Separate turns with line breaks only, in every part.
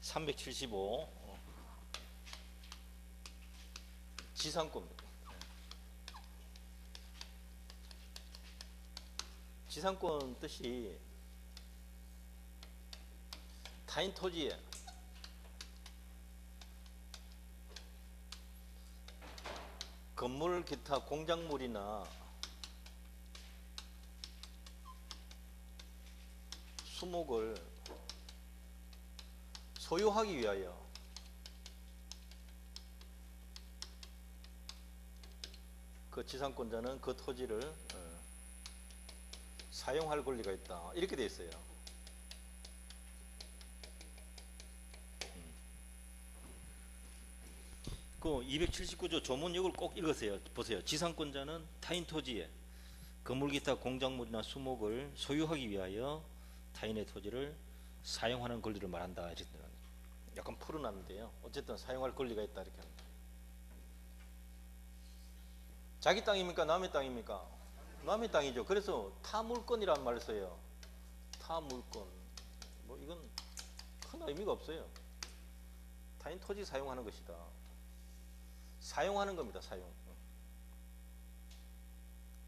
375 지상권입니다. 지상권 뜻이 타인 토지에 건물 기타 공작물이나 수목을 소유하기 위하여 그 지상권자는 그 토지를 사용할 권리가 있다. 이렇게 되어 있어요. 그 279조 조문 이걸 꼭 읽으세요. 보세요. 지상권자는 타인 토지에 건물 기타 공작물이나 수목을 소유하기 위하여 타인의 토지를 사용하는 권리를 말한다. 약간 풀어놨는데요. 어쨌든 사용할 권리가 있다 이렇게 합니다. 자기 땅입니까? 남의 땅입니까? 남의 땅이죠. 그래서 타물권이라는 말을 써요. 타물권. 뭐 이건 큰 의미가 없어요. 타인 토지 사용하는 것이다. 사용하는 겁니다. 사용.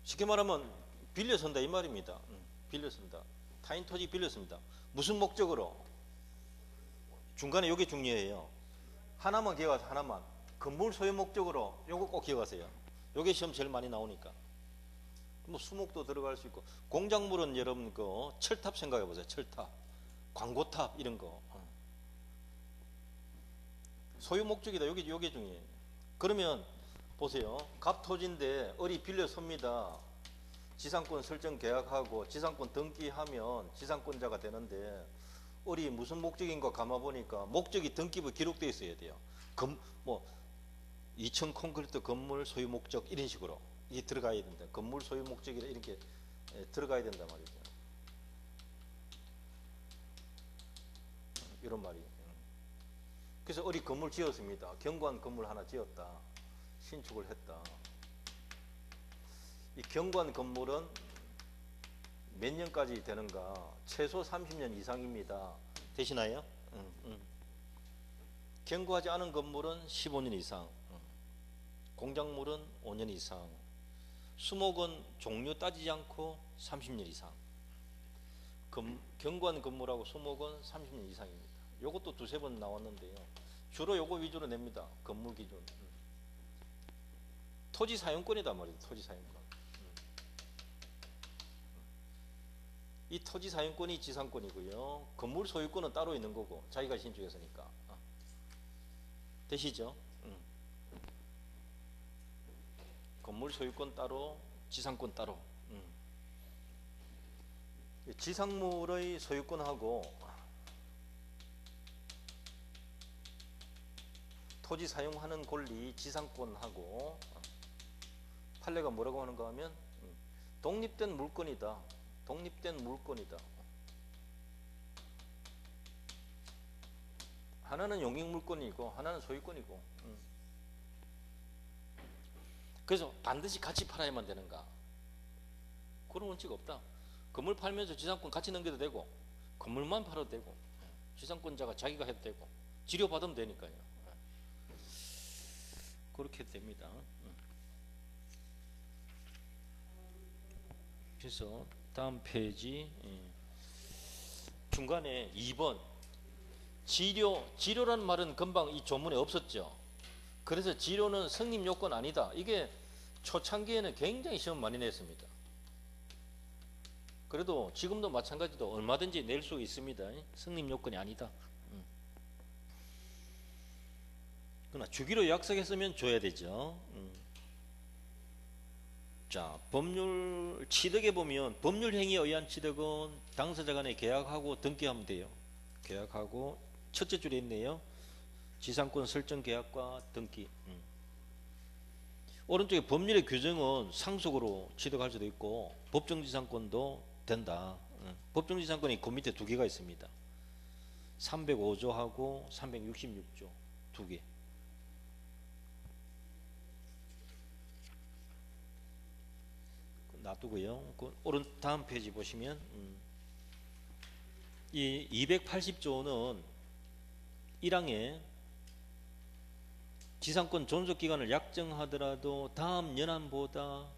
쉽게 말하면 빌려선다 이 말입니다. 빌려선다. 타인 토지 빌렸습니다. 무슨 목적으로? 중간에 이게 중요해요. 하나만 기억하세요. 하나만. 건물 소유 목적으로 요거 꼭 기억하세요. 요게 시험 제일 많이 나오니까. 뭐 수목도 들어갈 수 있고 공작물은 여러분 그 철탑 생각해 보세요. 철탑, 광고탑 이런 거. 소유 목적이다. 요게 중요해요. 그러면 보세요. 갑토지인데 어리 빌려 섭니다. 지상권 설정 계약하고 지상권 등기하면 지상권자가 되는데 어리 무슨 목적인가 감아 보니까 목적이 등기부에 기록되어 있어야 돼요. 뭐 2층 콘크리트 건물 소유 목적 이런 식으로 이게 들어가야 된다. 건물 소유 목적이라 이렇게 들어가야 된단 말이죠. 이런 말이. 그래서 어리 건물 지었습니다. 경관 건물 하나 지었다. 신축을 했다. 이 경관 건물은 몇 년까지 되는가? 최소 30년 이상입니다. 되시나요? 경과하지 않은 건물은 15년 이상, 공작물은 5년 이상, 수목은 종류 따지지 않고 30년 이상. 경관 건물하고 수목은 30년 이상입니다. 요것도 두세 번 나왔는데요. 주로 요거 위주로 냅니다. 건물 기준. 토지 사용권이다 말이에요. 토지 사용권. 이 토지 사용권이 지상권이고요. 건물 소유권은 따로 있는 거고 자기가 신축했으니까. 되시죠? 건물 소유권 따로, 지상권 따로. 지상물의 소유권하고 토지 사용하는 권리, 지상권하고 판례가 뭐라고 하는가 하면 독립된 물권이다. 독립된 물권이다. 하나는 용익물권이고 하나는 소유권이고. 그래서 반드시 같이 팔아야만 되는가? 그런 원칙 없다. 건물 팔면서 지상권 같이 넘겨도 되고 건물만 팔아도 되고 지상권자가 자기가 해도 되고 지료받으면 되니까요. 그렇게 됩니다. 그래서 다음 페이지 중간에 2번 지료라는 말은 금방 이 조문에 없었죠. 그래서 지료는 성립 요건 아니다. 이게 초창기에는 굉장히 시험 많이 냈습니다. 그래도 지금도 마찬가지로 얼마든지 낼 수 있습니다. 성립 요건이 아니다. 그러나 주기로 약속했으면 줘야 되죠. 자, 법률 취득에 보면 법률 행위에 의한 취득은 당사자 간에 계약하고 등기하면 돼요. 계약하고 첫째 줄에 있네요. 지상권 설정 계약과 등기. 오른쪽에 법률의 규정은 상속으로 취득할 수도 있고 법정지상권도 된다. 법정지상권이 그 밑에 두 개가 있습니다. 305조하고 366조 두 개. 놔두고요. 오른 다음 페이지 보시면 이 280조는 1항에 지상권 존속 기간을 약정하더라도 다음 연한보다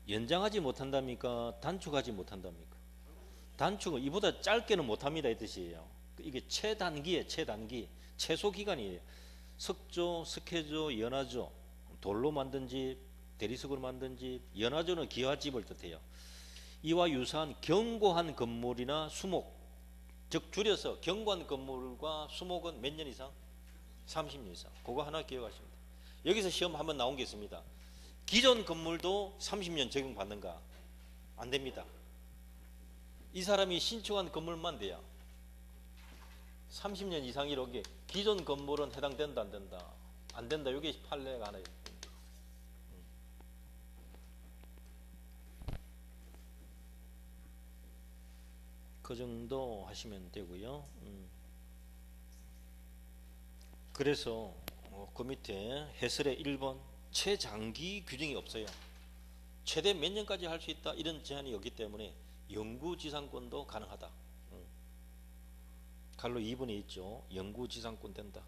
연장하지 못한답니까? 단축하지 못한답니까? 단축은 이보다 짧게는 못합니다 이 뜻이에요. 이게 최단기에 최단기 최소 기간이에요. 석조, 석회조, 연화조, 돌로 만든 집, 대리석으로 만든 집, 연화조는 기와집을 뜻해요. 이와 유사한 견고한 건물이나 수목, 즉 줄여서 견고한 건물과 수목은 몇 년 이상? 30년 이상. 그거 하나 기억하시면 돼요. 여기서 시험 한번 나온 게 있습니다. 기존 건물도 30년 적용받는가? 안 됩니다. 이 사람이 신축한 건물만 돼요. 30년 이상 이렇게 기존 건물은 해당된다 안 된다? 안 된다. 이게 판례가 하나 있습니다. 그 정도 하시면 되고요. 그래서 그 밑에 해설의 1번 최장기 규정이 없어요. 최대 몇 년까지 할 수 있다 이런 제한이 없기 때문에 영구지상권도 가능하다. 갈로 2번에 있죠. 영구지상권 된다.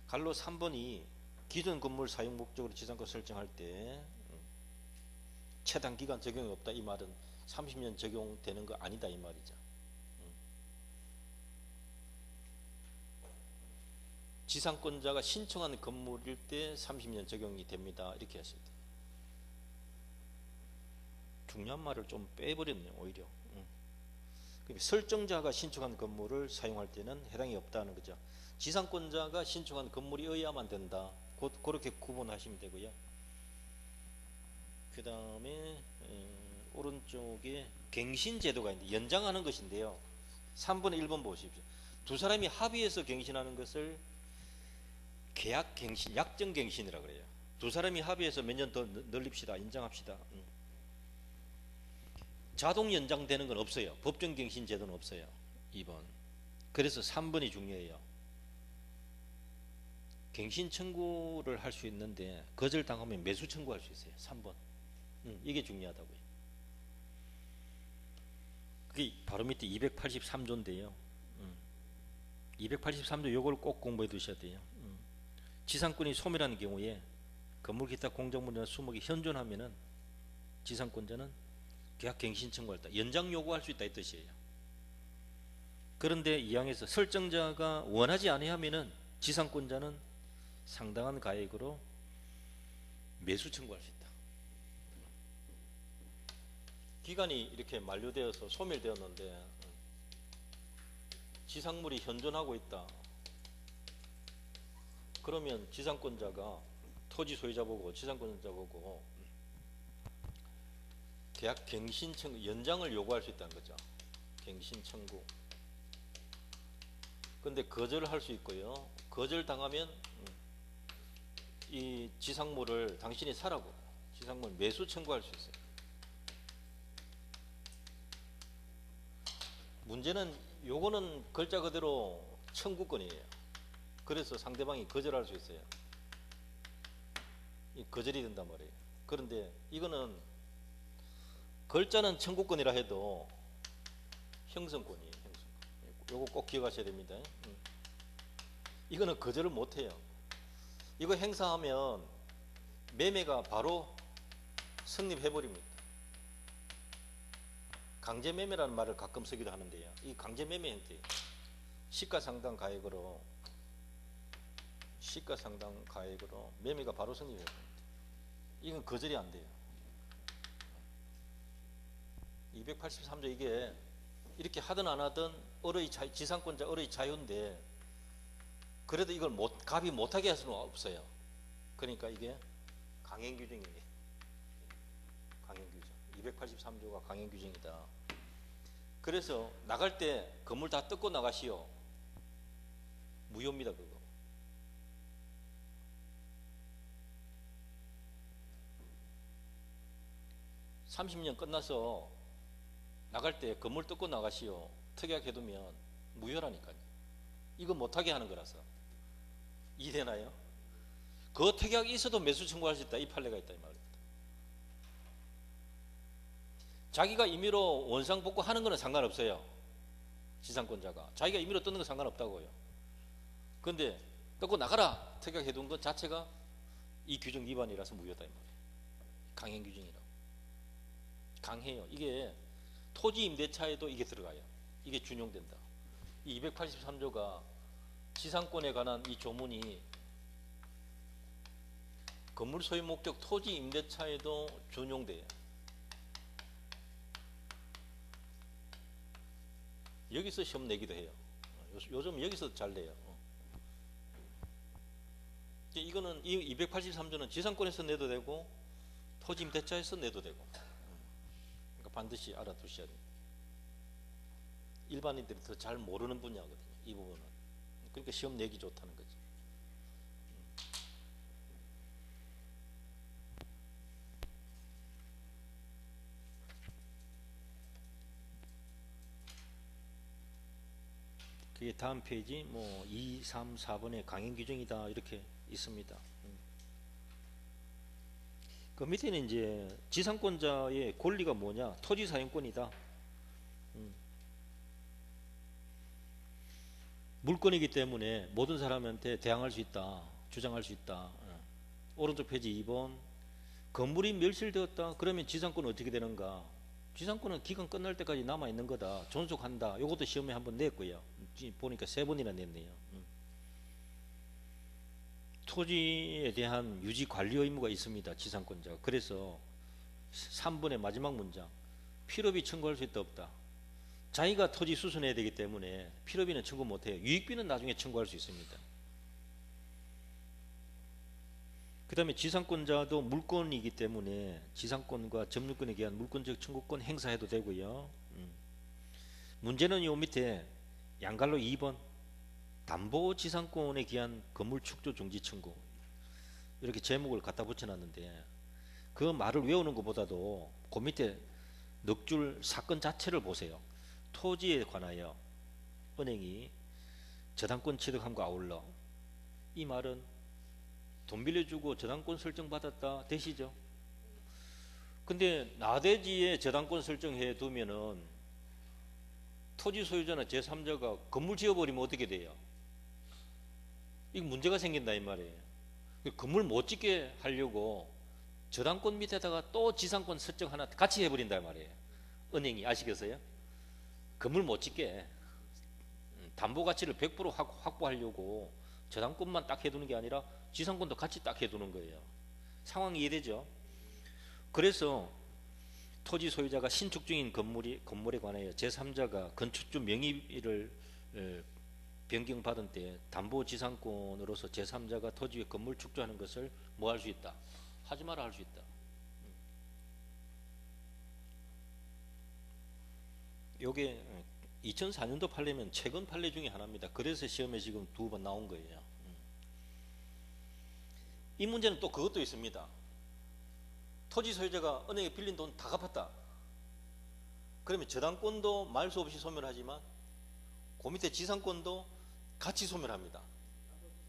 갈로 3번이 기존 건물 사용 목적으로 지상권 설정할 때 최단기간 적용이 없다 이 말은 30년 적용되는 거 아니다 이 말이죠. 지상권자가 신청하는 건물일 때 30년 적용이 됩니다. 이렇게 하셔야 돼요. 중요한 말을 좀 빼버렸네요. 오히려. 설정자가 신청한 건물을 사용할 때는 해당이 없다는 거죠. 지상권자가 신청한 건물이어야만 된다. 그렇게 구분하시면 되고요. 그 다음에 오른쪽에 갱신제도가 있는데 연장하는 것인데요. 3번에 1번 보십시오. 두 사람이 합의해서 갱신하는 것을 계약갱신, 약정갱신이라고 그래요. 두 사람이 합의해서 몇 년 더 늘립시다. 인정합시다. 자동 연장되는 건 없어요. 법정갱신 제도는 없어요. 2번. 그래서 3번이 중요해요. 갱신 청구를 할 수 있는데 거절당하면 매수 청구할 수 있어요. 3번. 이게 중요하다고요. 그게 바로 밑에 283조인데요. 283조 요걸 꼭 공부해 두셔야 돼요. 지상권이 소멸하는 경우에 건물 기타 공작물이나 수목이 현존하면은 지상권자는 계약 갱신 청구할 때 연장 요구할 수 있다 이 뜻이에요. 그런데 이 항에서 설정자가 원하지 아니하면은 지상권자는 상당한 가액으로 매수 청구할 수 있다. 기간이 이렇게 만료되어서 소멸되었는데 지상물이 현존하고 있다. 그러면 지상권자가 토지 소유자 보고 지상권자 보고 계약 갱신 청구 연장을 요구할 수 있다는 거죠. 갱신 청구. 근데 거절을 할 수 있고요. 거절 당하면 이 지상물을 당신이 사라고 지상물 매수 청구할 수 있어요. 문제는 요거는 글자 그대로 청구권이에요. 그래서 상대방이 거절할 수 있어요. 이 거절이 된단 말이에요. 그런데 이거는 글자는 청구권이라 해도 형성권이에요. 형성권. 요거 꼭 기억하셔야 됩니다. 이거는 거절을 못해요. 이거 행사하면 매매가 바로 성립해버립니다. 강제매매라는 말을 가끔 쓰기도 하는데요. 이 강제매매 형태 시가상당 가액으로 매매가 바로 성립해버립니다. 이건 거절이 안 돼요. 283조 이게 이렇게 하든 안 하든 지상권자 을의 자유인데 그래도 이걸 갑이 못하게 할 수는 없어요. 그러니까 이게 강행규정이에요. 강행규정. 283조가 강행규정이다. 그래서 나갈 때 건물 다 뜯고 나가시오. 무효입니다. 그거. (30년) 끝나서 나갈 때 건물 뜯고 나가시오. 특약 해두면 무효라니까요. 이거 못하게 하는 거라서. 이해되나요? 그 특약이 있어도 매수 청구할 수 있다. 이 판례가 있다 이 말입니다. 자기가 임의로 원상 복구하는 거는 상관없어요. 지상권자가 자기가 임의로 뜯는 건 상관없다고요. 그런데 뜯고 나가라 특약해둔 것 자체가 이 규정 위반이라서 무효다 이 말이에요. 강행 규정이라고. 강해요. 이게 토지 임대차에도 이게 들어가요. 이게 준용된다. 이 283조가 지상권에 관한 이 조문이 건물 소유 목적 토지 임대차에도 준용돼요. 여기서 시험 내기도 해요. 요즘 여기서 잘 내요. 이거는 이 283조는 지상권에서 내도 되고 토지 임대차에서 내도 되고. 그러니까 반드시 알아두셔야 돼요. 일반인들이 더 잘 모르는 분야거든요. 이 부분은. 그러니까 시험 내기 좋다는 거죠. 그게 다음 페이지 뭐 2, 3, 4번에 강행 규정이다 이렇게 있습니다. 그 밑에는 이제 지상권자의 권리가 뭐냐? 토지 사용권이다. 물권이기 때문에 모든 사람한테 대항할 수 있다. 주장할 수 있다. 오른쪽 페이지 2번. 건물이 멸실되었다. 그러면 지상권은 어떻게 되는가? 지상권은 기간 끝날 때까지 남아 있는 거다. 존속한다. 이것도 시험에 한번 냈고요. 보니까 3번이나 냈네요. 토지에 대한 유지 관리 의무가 있습니다. 지상권자가. 그래서 3번의 마지막 문장. 필요비 청구할 수 있다 없다. 자기가 토지 수선해야 되기 때문에 필요비는 청구 못해요. 유익비는 나중에 청구할 수 있습니다. 그 다음에 지상권자도 물권이기 때문에 지상권과 점유권에 대한 물권적 청구권 행사해도 되고요. 문제는 요 밑에 양갈로 2번 담보 지상권에 기한 건물 축조 중지 청구 이렇게 제목을 갖다 붙여놨는데 그 말을 외우는 것보다도 그 밑에 넉 줄 사건 자체를 보세요. 토지에 관하여 은행이 저당권 취득함과 아울러 이 말은 돈 빌려주고 저당권 설정받았다 되시죠? 근데 나대지에 저당권 설정해 두면은 토지 소유자나 제3자가 건물 지어버리면 어떻게 돼요? 이거 문제가 생긴다 이 말이에요. 건물 못 짓게 하려고 저당권 밑에다가 또 지상권 설정 하나 같이 해버린다 이 말이에요. 은행이 아시겠어요? 건물 못 짓게 담보 가치를 100% 확보하려고 저당권만 딱 해두는 게 아니라 지상권도 같이 딱 해두는 거예요. 상황이 이해되죠? 그래서 토지 소유자가 신축 중인 건물에 관하여 제3자가 건축주 명의를 변경받은 때 담보 지상권으로서 제3자가 토지 위에 건물 축조하는 것을 뭐 할 수 있다? 하지 마라 할 수 있다. 요게 2004년도 판례면 최근 판례 중에 하나입니다. 그래서 시험에 지금 2번 나온 거예요. 이 문제는 또 그것도 있습니다. 토지 소유자가 은행에 빌린 돈 다 갚았다. 그러면 저당권도 말 수 없이 소멸하지만 그 밑에 지상권도 같이 소멸합니다.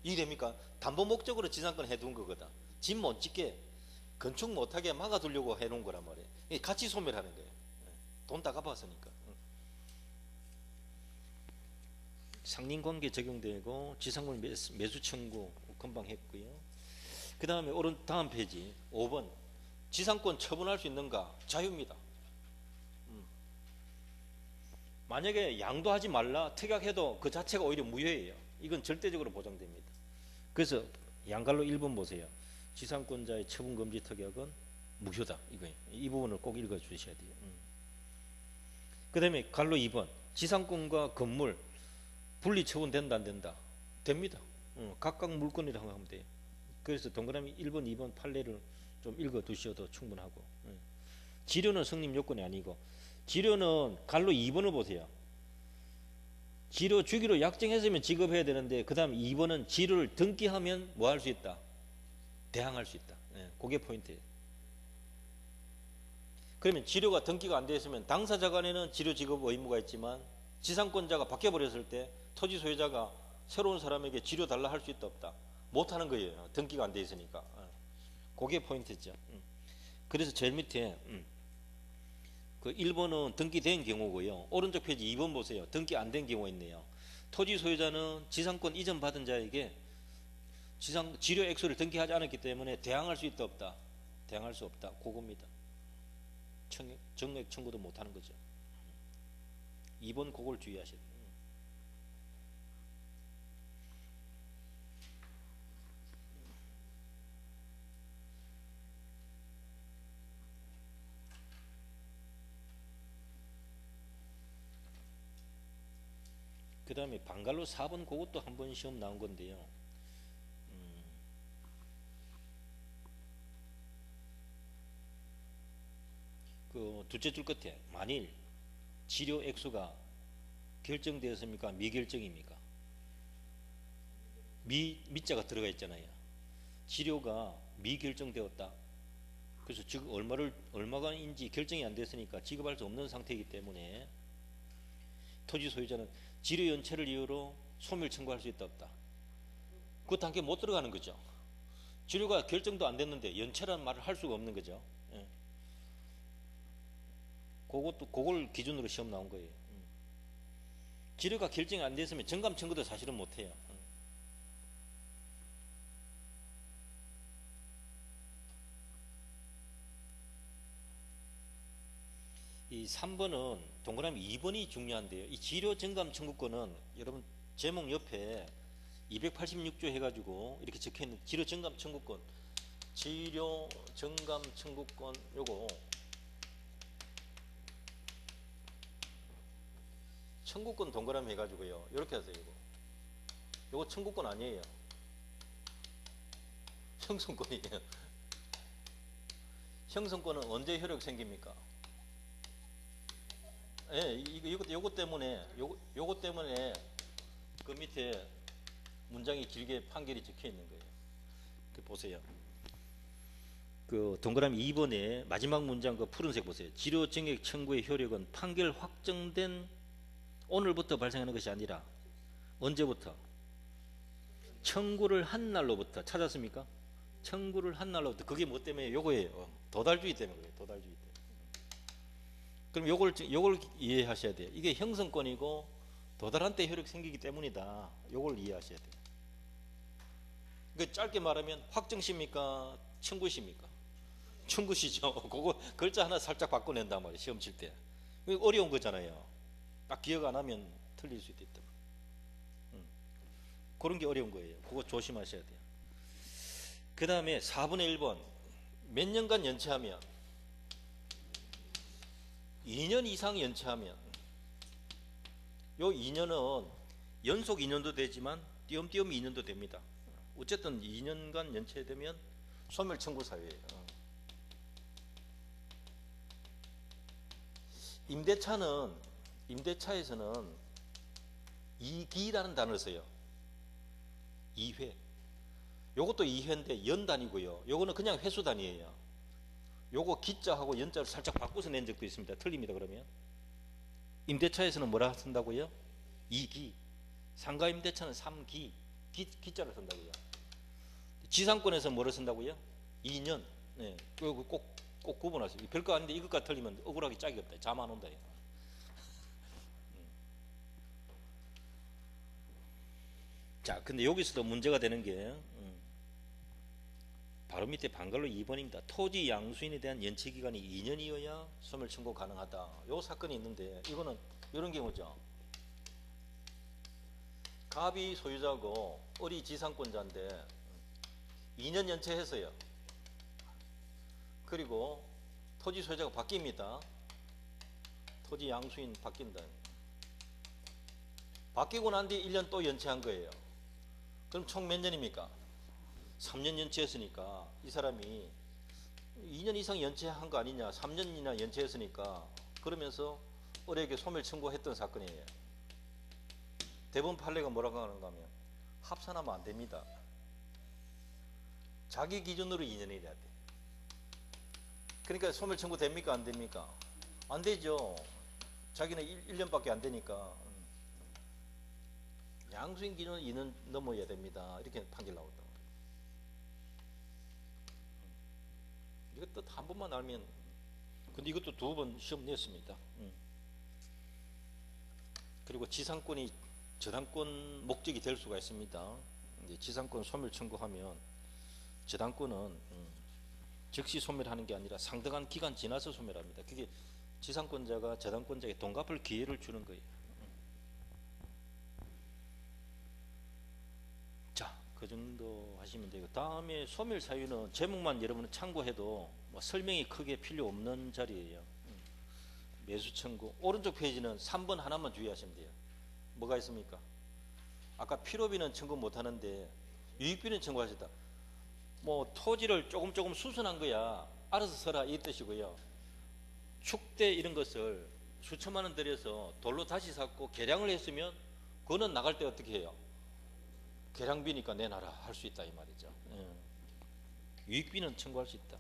이해됩니까? 담보 목적으로 지상권 해둔 거거든. 집 못 짓게 건축 못하게 막아두려고 해놓은 거란 말이에요. 같이 소멸하는 거예요. 돈 다 갚았으니까. 상린관계 적용되고 지상권 매수 청구 금방 했고요. 그 다음에 다음 페이지 5번 지상권 처분할 수 있는가? 자유입니다. 만약에 양도하지 말라 특약해도 그 자체가 오히려 무효예요. 이건 절대적으로 보장됩니다. 그래서 양갈로 1번 보세요. 지상권자의 처분금지 특약은 무효다. 이거예요. 이 부분을 꼭 읽어주셔야 돼요. 그 다음에 갈로 2번 지상권과 건물 분리 처분된다 안 된다? 됩니다. 각각 물권이라고 하면 돼요. 그래서 동그라미 1번 2번 판례를 좀 읽어 두셔도 충분하고. 지료는 성립 요건이 아니고 지료는 갈로 2번을 보세요. 지료 주기로 약정했으면 지급해야 되는데 그 다음 2번은 지료를 등기하면 뭐 할 수 있다? 대항할 수 있다. 그게 포인트예요. 그러면 지료가 등기가 안 되어 있으면 당사자 간에는 지료 지급 의무가 있지만 지상권자가 바뀌어버렸을 때 토지 소유자가 새로운 사람에게 지료 달라 할 수 있다 없다? 못하는 거예요. 등기가 안 돼 있으니까. 그게 포인트죠. 그래서 제일 밑에 그 1번은 등기된 경우고요. 오른쪽 페이지 2번 보세요. 등기 안 된 경우가 있네요. 토지 소유자는 지상권 이전 받은 자에게 지료 액수를 등기하지 않았기 때문에 대항할 수 있다 없다? 대항할 수 없다. 그겁니다. 정액 청구도 못하는 거죠. 2번 그걸 주의하셔야 돼요. 그 다음에 방갈로 4번 그것도 한번 시험 나온 건데요. 그 둘째 줄 끝에 만일 지료 액수가 결정되었습니까? 미결정입니까? 미자가 들어가 있잖아요. 지료가 미결정되었다. 그래서 지금 얼마간인지 결정이 안 됐으니까 지급할 수 없는 상태이기 때문에 토지 소유자는 지료 연체를 이유로 소멸 청구할 수 있다 없다? 그 단계 못 들어가는 거죠. 지료가 결정도 안 됐는데 연체라는 말을 할 수가 없는 거죠. 예. 그걸 기준으로 시험 나온 거예요. 지료가 결정이 안 됐으면 정감 청구도 사실은 못 해요. 이 3번은 동그라미 2번이 중요한데요. 이 지료 정감 청구권은 여러분 제목 옆에 286조 해가지고 이렇게 적혀있는 지료 정감 청구권, 지료 정감 청구권 요거 청구권 동그라미 해가지고요. 이렇게 하세요. 요거 청구권 아니에요. 형성권이에요. 형성권은 언제 효력 생깁니까? 예, 요거 때문에 그 밑에 문장이 길게 판결이 적혀 있는 거예요. 보세요. 그 동그라미 2번에 마지막 문장 그 푸른색 보세요. 지료 정액 청구의 효력은 판결 확정된 오늘부터 발생하는 것이 아니라 언제부터? 청구를 한 날로부터. 찾았습니까? 청구를 한 날로부터. 그게 뭐 때문에? 요거예요. 도달주의 때문에 그래요. 도달주의 때문에. 그럼 요걸 이해하셔야 돼요. 이게 형성권이고 도달한 때 효력 생기기 때문이다. 요걸 이해하셔야 돼요. 그러니까 짧게 말하면 확정시입니까? 청구시입니까? 청구시죠. 그거 글자 하나 살짝 바꿔낸단 말이에요. 시험 칠 때. 어려운 거잖아요. 딱 기억 안 하면 틀릴 수도 있다. 그런 게 어려운 거예요. 그거 조심하셔야 돼요. 그 다음에 4분의 1번 몇 년간 연체하면 2년 이상 연체하면 요 2년은 연속 2년도 되지만 띄엄띄엄 2년도 됩니다. 어쨌든 2년간 연체되면 소멸 청구 사유예요. 임대차에서는 2기라는 단어를 써요. 2회. 요것도 2회인데 연단이고요. 요거는 그냥 횟수 단위예요. 요거 기자하고 연자를 살짝 바꿔서 낸 적도 있습니다. 틀립니다. 그러면 임대차에서는 뭐라 쓴다고요? 2기. 상가 임대차는 3기. 기자를 쓴다고요. 지상권에서 뭐를 쓴다고요? 2년. 네. 꼭 구분하세요. 별거 아닌데 이것과 틀리면 억울하게 짝이 없다. 잠 안 온다. 자, 근데 여기서도 문제가 되는 게 바로 밑에 방갈로 2번입니다. 토지 양수인에 대한 연체 기간이 2년이어야 소멸 청구 가능하다. 요 사건이 있는데 이거는 이런 경우죠. 갑이 소유자고 을이 지상권자인데 2년 연체했어요. 그리고 토지 소유자가 바뀝니다. 토지 양수인 바뀐다. 바뀌고 난 뒤 1년 또 연체한 거예요. 그럼 총 몇 년입니까? 3년 연체했으니까 이 사람이 2년 이상 연체한 거 아니냐, 3년이나 연체했으니까 그러면서 을에게 소멸 청구했던 사건이에요. 대법원 판례가 뭐라고 하는가 하면 합산하면 안 됩니다. 자기 기준으로 2년이래야 돼. 그러니까 소멸 청구 됩니까? 안 됩니까? 안 되죠. 자기는 1년밖에 안 되니까. 양수인 기준은 2년 넘어야 됩니다. 이렇게 판결 나왔다. 이거 뜻 한 번만 알면 근데 이것도 2번 시험 냈습니다. 그리고 지상권이 저당권 목적이 될 수가 있습니다. 이제 지상권 소멸 청구하면 저당권은 즉시 소멸하는 게 아니라 상당한 기간 지나서 소멸합니다. 그게 지상권자가 저당권자에게 돈 갚을 기회를 주는 거예요. 자, 그 정도 하시면 되고, 다음에 소멸 사유는 제목만 여러분은 참고해도 뭐 설명이 크게 필요 없는 자리예요. 매수 청구. 오른쪽 페이지는 3번 하나만 주의하시면 돼요. 뭐가 있습니까? 아까 필요비는 청구 못 하는데 유익비는 청구하셨다. 뭐 토지를 조금 수선한 거야. 알아서 서라 이 뜻이고요. 축대 이런 것을 수천만 원 들여서 돌로 다시 샀고 개량을 했으면 그거는 나갈 때 어떻게 해요? 개량비니까 내놔라 할 수 있다 이 말이죠. 유익비는 청구할 수 있다.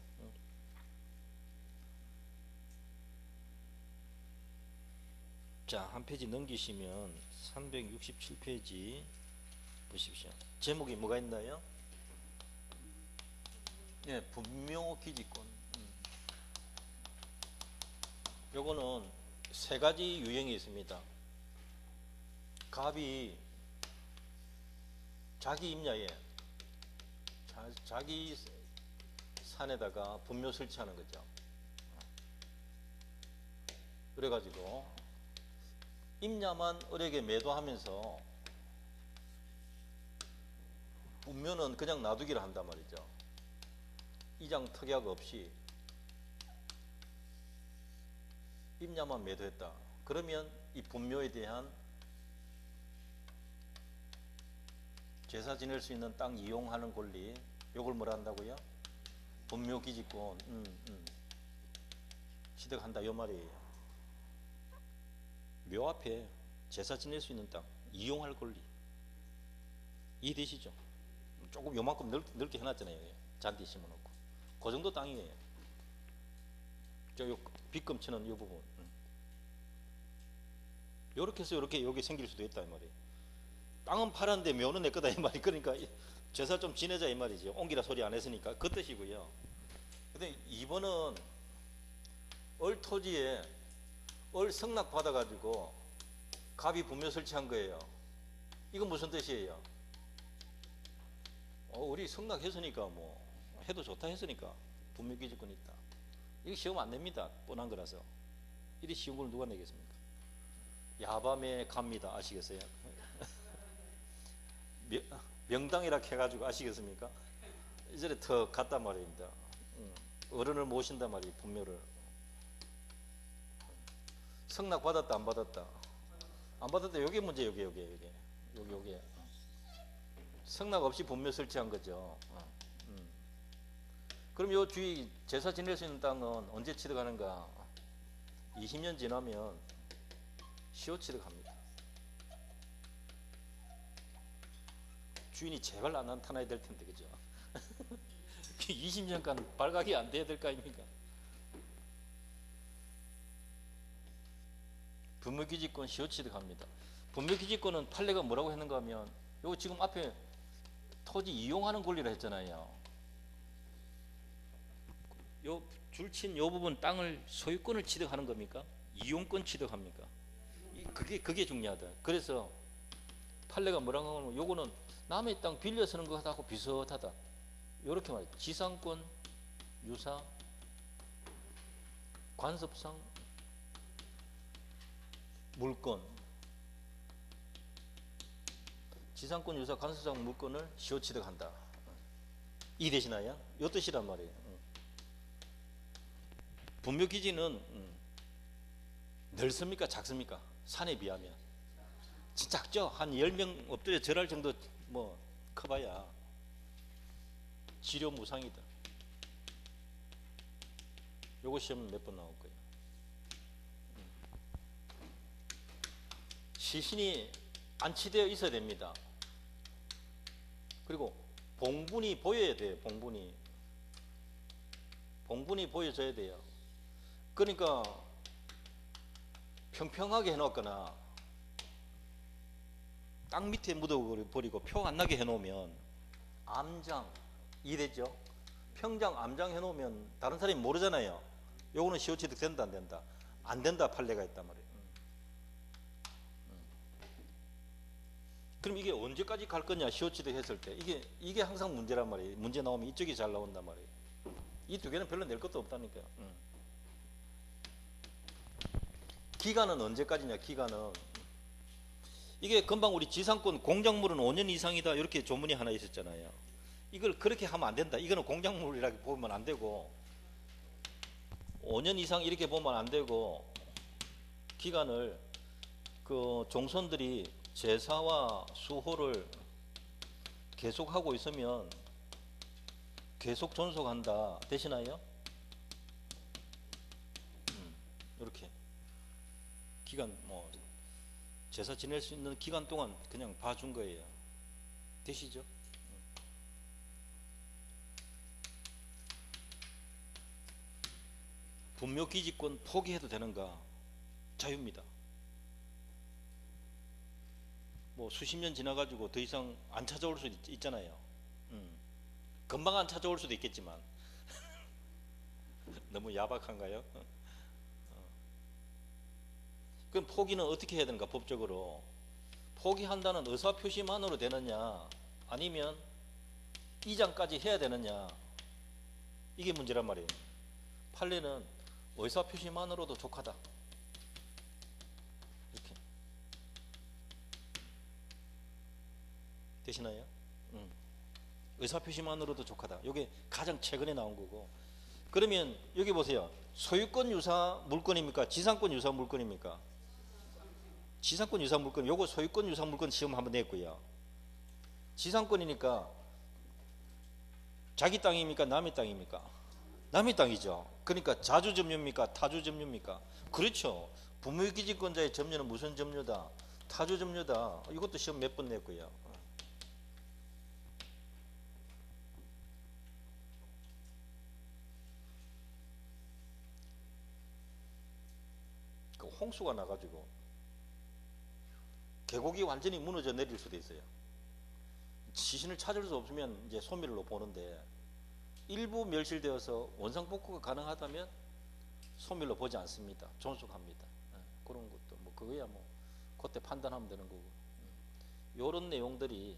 자, 한 페이지 넘기시면 367페이지 보십시오. 제목이 뭐가 있나요? 예, 분묘기지권. 요거는 3가지 유형이 있습니다. 갑이 자기 임야에 자기 산에다가 분묘 설치하는 거죠. 그래가지고 임야만 을에게 매도하면서 분묘는 그냥 놔두기를 한단 말이죠. 이장 특약 없이 임야만 매도했다. 그러면 이 분묘에 대한 제사 지낼 수 있는 땅 이용하는 권리, 요걸 뭐라 한다고요? 분묘기지권 취득한다 요 말이에요. 묘 앞에 제사 지낼 수 있는 땅 이용할 권리 이해되시죠? 조금 요만큼 넓게 해놨잖아요. 잔디 심어놓고 그 정도 땅이에요. 저 빗금 치는 요 부분 요렇게 해서 요렇게 여기 생길 수도 있다 이 말이에요. 땅은 팔았는데 묘는 내 거다 이 말이. 그러니까 제사 좀 지내자 이 말이지. 옮기라 소리 안 했으니까 그 뜻이고요. 근데 2번은 얼 토지에 얼 승낙 받아가지고 갑이 분묘 설치한 거예요. 이건 무슨 뜻이에요? 우리 승낙했으니까 뭐 해도 좋다 했으니까 분묘기지권이 있다. 이거 시험 안 냅니다. 뻔한 거라서. 이리 쉬운 걸 누가 내겠습니까? 야밤에 갑니다. 아시겠어요? 명당이라 해가지고 아시겠습니까? 이전에 더 갔단 말입니다. 어른을 모신단 말이에요. 분묘를. 승낙 받았다 안 받았다? 안 받았다. 요게 문제. 요게 승낙 없이 분묘 설치한 거죠. 그럼 요 주위 제사 지낼 수 있는 땅은 언제 취득하는가? 20년 지나면 시효 취득합니다. 주인이 제발 안 나타나야 될 텐데, 그죠? 20년간 발각이 안 돼야 될 거 아닙니까? 분묘기지권 시효 취득합니다. 분묘기지권은 판례가 뭐라고 했는가 하면 요거 지금 앞에 토지 이용하는 권리라 했잖아요. 요 줄친 요 부분 땅을 소유권을 취득하는 겁니까? 이용권 취득합니까? 그게 중요하다. 그래서 판례가 뭐라고 하면 요거는 남의 땅 빌려 쓰는 것하고 비슷하다. 요렇게 말이죠. 지상권, 유사, 관습상, 물권. 지상권, 유사, 관습상, 물권을 시효 취득한다. 이해되시나요? 요 뜻이란 말이에요. 분묘기지는 넓습니까? 작습니까? 산에 비하면 작죠? 한 10명 엎드려 절할 정도 뭐 커봐야 지료 무상이다. 요거 시험 몇 번 나올 거예요. 시신이 안치되어 있어야 됩니다. 그리고 봉분이 보여야 돼요. 봉분이 보여져야 돼요. 그러니까 평평하게 해놓거나 땅 밑에 묻어버리고 표 안 나게 해놓으면 암장 이해되죠? 평장 암장 해놓으면 다른 사람이 모르잖아요. 요거는 시효 취득 된다 안 된다? 안 된다 판례가 있단 말이에요. 그럼 이게 언제까지 갈 거냐 시효 취득했을 때 이게 항상 문제란 말이에요. 문제 나오면 이쪽이 잘 나온단 말이에요. 이 두 개는 별로 낼 것도 없다니까요. 기간은 언제까지냐? 기간은 이게 금방 우리 지상권 공작물은 5년 이상이다 이렇게 조문이 하나 있었잖아요. 이걸 그렇게 하면 안 된다. 이거는 공작물이라고 보면 안 되고 5년 이상 이렇게 보면 안 되고 기간을 그 종선들이 제사와 수호를 계속하고 있으면 계속 존속한다. 되시나요? 이렇게 기간 뭐 제사 지낼 수 있는 기간 동안 그냥 봐준 거예요. 되시죠? 분묘기지권 포기해도 되는가? 자유입니다. 뭐 수십 년 지나가지고 더 이상 안 찾아올 수도 있잖아요. 금방 안 찾아올 수도 있겠지만 너무 야박한가요? 그럼 포기는 어떻게 해야 되는가? 법적으로 포기한다는 의사표시만으로 되느냐 아니면 이장까지 해야 되느냐 이게 문제란 말이에요. 판례는 의사표시만으로도 족하다 이렇게 되시나요? 의사표시만으로도 족하다. 이게 가장 최근에 나온 거고. 그러면 여기 보세요. 소유권 유사 물건입니까? 지상권 유사 물건입니까? 지상권 유사 물건. 요거 소유권 유사 물건 시험 한번 냈고요. 지상권이니까 자기 땅입니까? 남의 땅입니까? 남의 땅이죠. 그러니까 자주 점유입니까? 타주 점유입니까? 그렇죠. 분묘기지권자의 점유는 무슨 점유다? 타주 점유다. 이것도 시험 몇 번 냈고요. 홍수가 나가지고 계곡이 완전히 무너져 내릴 수도 있어요. 시신을 찾을 수 없으면 이제 소멸로 보는데 일부 멸실되어서 원상복구가 가능하다면 소멸로 보지 않습니다. 존속합니다. 그런 것도 뭐 그거야 뭐 그때 판단하면 되는 거고. 요런 내용들이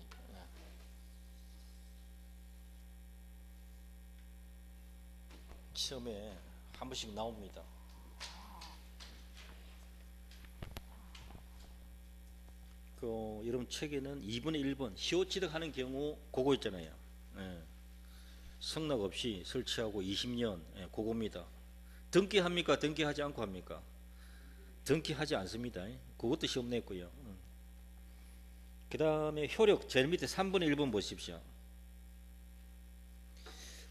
시험에 한 번씩 나옵니다. 그 여러분 책에는 2분의 1번 시효 취득하는 경우 그거 있잖아요. 성락 없이 설치하고 20년 그겁니다. 등기합니까? 등기하지 않고 합니까? 등기하지 않습니다. 그것도 시험 냈고요. 그 다음에 효력 제일 밑에 3분의 1번 보십시오.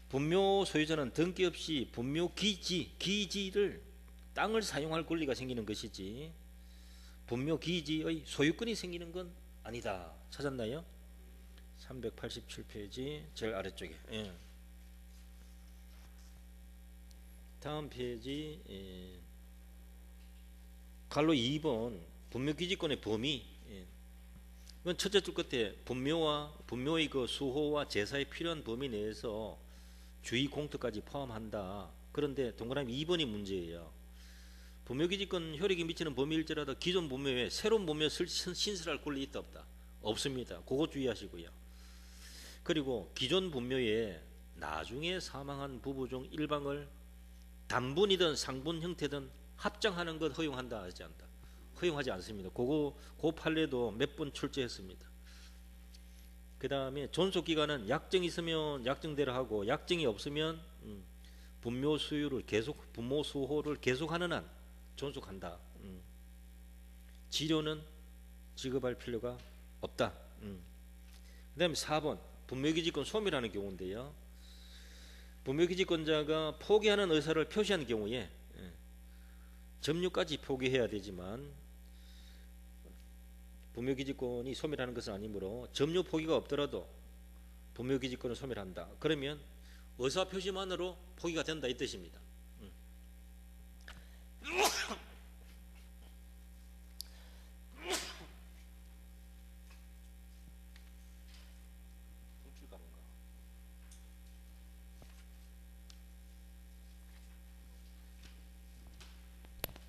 분묘 소유자는 등기 없이 분묘 기지를 땅을 사용할 권리가 생기는 것이지 분묘 기지의 소유권이 생기는 건 아니다. 찾았나요? 387페이지 제일 아래쪽에. 다음 페이지 갈로 2번 분묘기지권의 범위. 이건 첫째 줄 끝에 분묘의 그 수호와 제사에 필요한 범위 내에서 주의 공터까지 포함한다. 그런데 동그라미 2번이 문제예요. 분묘기지권 효력이 미치는 범위일지라도 기존 분묘에 새로운 분묘 신설할 권리 있다 없다? 없습니다. 그거 주의하시고요. 그리고 기존 분묘에 나중에 사망한 부부 중 일방을 단분이든 상분 형태든 합장하는 것 허용한다 하지 않다? 허용하지 않습니다. 그 판례도 몇 번 출제했습니다. 그 다음에 존속기간은 약정이 있으면 약정대로 하고 약정이 없으면 분묘 수호를 계속하는 한 존속한다. 지료는 지급할 필요가 없다. 그 다음에 4번 분묘기지권 소멸하는 경우인데요. 분묘기지권자가 포기하는 의사를 표시한 경우에 점유까지 포기해야 되지만 분묘기지권이 소멸하는 것은 아니므로 점유 포기가 없더라도 분묘기지권을 소멸한다. 그러면 의사표시만으로 포기가 된다 이 뜻입니다.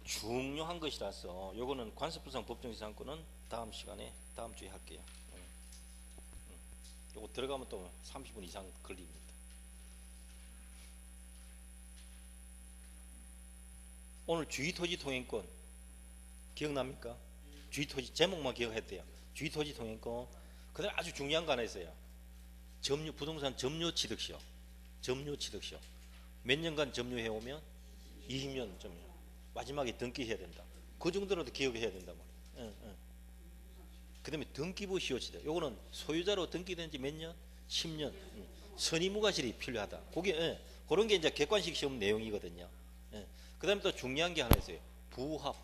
중요한 것이라서 요거는 관습부상 법정지상권은 다음 시간에 다음 주에 할게요. 요거 들어가면 또 30분 이상 걸립니다. 오늘 주의토지 통행권 기억납니까? 주의토지 제목만 기억했대요. 주의토지 통행권. 그다음에 아주 중요한 거 하나 있어요. 점유 부동산 점유 취득시효. 점유 취득시효. 몇 년간 점유해 오면 20년 점유. 마지막에 등기해야 된다. 그 정도로도 기억해야 된다 말이에요. 그다음에 등기부 시효취득. 요거는 소유자로 등기된 지 몇 년? 10년. 선의무과실이 필요하다. 그게 그런 게 이제 객관식 시험 내용이거든요. 그다음에 또 중요한 게 하나 있어요. 부합.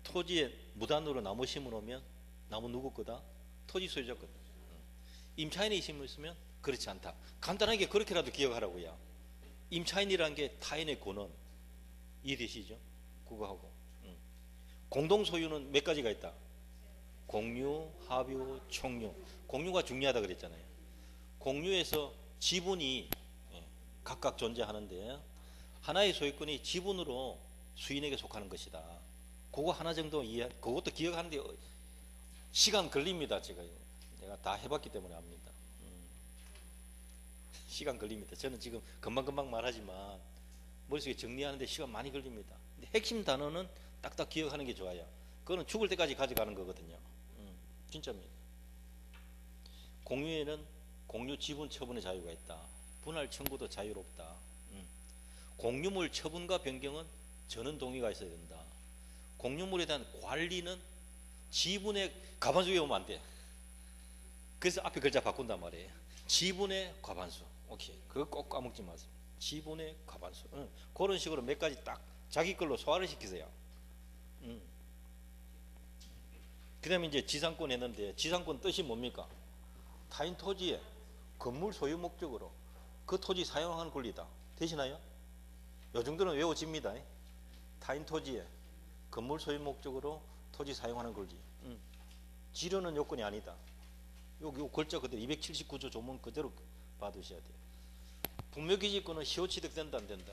토지에 무단으로 나무 심어놓으면 나무 누구 거다? 토지 소유자 거다. 임차인이 심었으면 그렇지 않다. 간단하게 그렇게라도 기억하라고요. 임차인이라는 게 타인의 권원. 이해되시죠? 그거하고. 공동 소유는 몇 가지가 있다? 공유, 합유, 총유. 공유가 중요하다 그랬잖아요. 공유에서 지분이 각각 존재하는데 하나의 소유권이 지분으로 수인에게 속하는 것이다. 그거 하나 정도 이해, 그것도 기억하는데 시간 걸립니다. 내가 다 해봤기 때문에 압니다. 시간 걸립니다. 저는 지금 금방금방 말하지만 머릿속에 정리하는데 시간 많이 걸립니다. 근데 핵심 단어는 딱딱 기억하는 게 좋아요. 그거는 죽을 때까지 가져가는 거거든요. 진짜입니다. 공유에는 공유 지분 처분의 자유가 있다. 분할 청구도 자유롭다. 공유물 처분과 변경은 전원 동의가 있어야 된다. 공유물에 대한 관리는 지분의 과반수 외우면 안 돼. 그래서 앞에 글자 바꾼단 말이에요. 지분의 과반수. 오케이. 그거 꼭 까먹지 마세요. 지분의 과반수. 그런 식으로 몇 가지 딱 자기 걸로 소화를 시키세요. 그 다음에 이제 지상권 했는데 지상권 뜻이 뭡니까? 타인 토지에 건물 소유 목적으로 그 토지 사용하는 권리다. 되시나요? 요 정도는 외워집니다. 타인 토지에 건물 소유 목적으로 토지 사용하는 권리. 지르는 요건이 아니다. 요 글자 그대로 279조 조문 그대로 받으셔야 돼요. 분묘기지권은 시효취득된다 안 된다?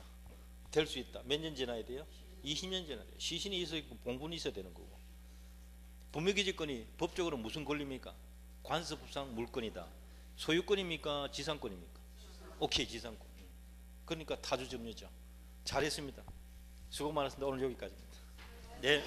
될 수 있다. 몇 년 지나야 돼요? 20년 지나야 돼요. 시신이 있어 있고 봉분이 있어야 되는 거고. 분묘기지권이 법적으로 무슨 권리입니까? 관습상 물권이다. 소유권입니까? 지상권입니까? 오케이, 지상권. 그러니까 타주점유죠. 잘했습니다. 수고 많았습니다. 오늘 여기까지입니다. 네.